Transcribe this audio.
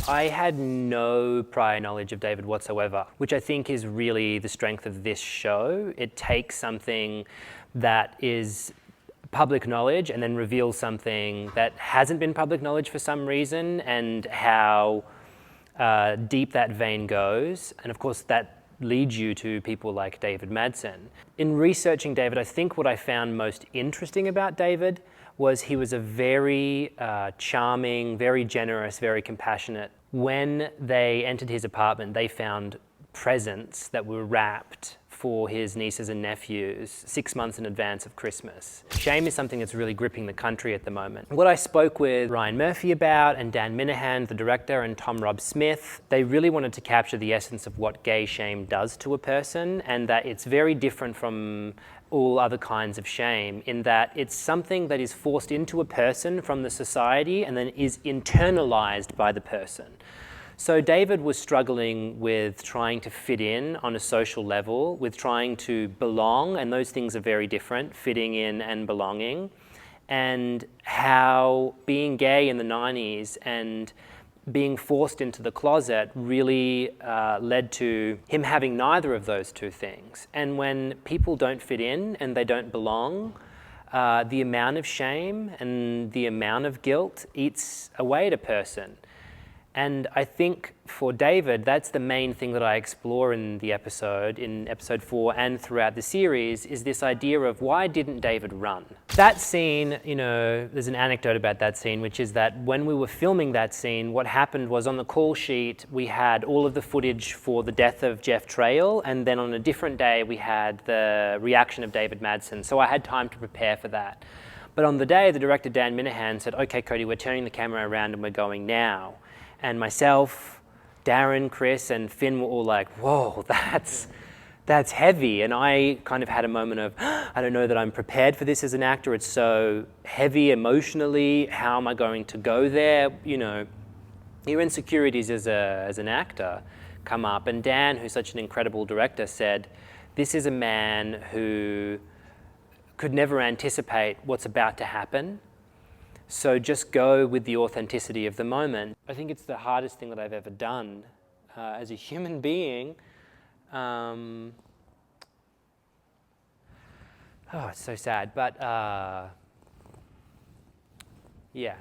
I had no prior knowledge of David whatsoever, which I think is really the strength of this show. It takes something that is public knowledge and then reveals something that hasn't been public knowledge for some reason, and how deep that vein goes. And of course that leads you to people like David Madson. In researching David, I think what I found most interesting about David was he was a very charming, very generous, very compassionate. When they entered his apartment, they found presents that were wrapped for his nieces and nephews 6 months in advance of Christmas. Shame is something that's really gripping the country at the moment. What I spoke with Ryan Murphy about, and Dan Minahan, the director, and Tom Rob Smith, they really wanted to capture the essence of what gay shame does to a person, and that it's very different from all other kinds of shame, in that it's something that is forced into a person from the society and then is internalized by the person. So David was struggling with trying to fit in on a social level, with trying to belong, and those things are very different, fitting in and belonging, and how being gay in the 90s and being forced into the closet really led to him having neither of those two things. And when people don't fit in and they don't belong, the amount of shame and the amount of guilt eats away at a person. And I think for David, that's the main thing that I explore in episode 4 and throughout the series, is this idea of why didn't David run? That scene, there's an anecdote about that scene, which is that when we were filming that scene, what happened was on the call sheet, we had all of the footage for the death of Jeff Trail, and then on a different day, we had the reaction of David Madson. So I had time to prepare for that. But on the day, the director, Dan Minahan, said, "Okay, Cody, we're turning the camera around and we're going now." And myself, Darren, Chris, and Finn were all like, "Whoa, that's heavy." And I kind of had a moment of, I don't know that I'm prepared for this as an actor. It's so heavy emotionally. How am I going to go there? Your insecurities as an actor come up. And Dan, who's such an incredible director, said, "This is a man who could never anticipate what's about to happen. So just go with the authenticity of the moment." I think it's the hardest thing that I've ever done as a human being. It's so sad, but yeah.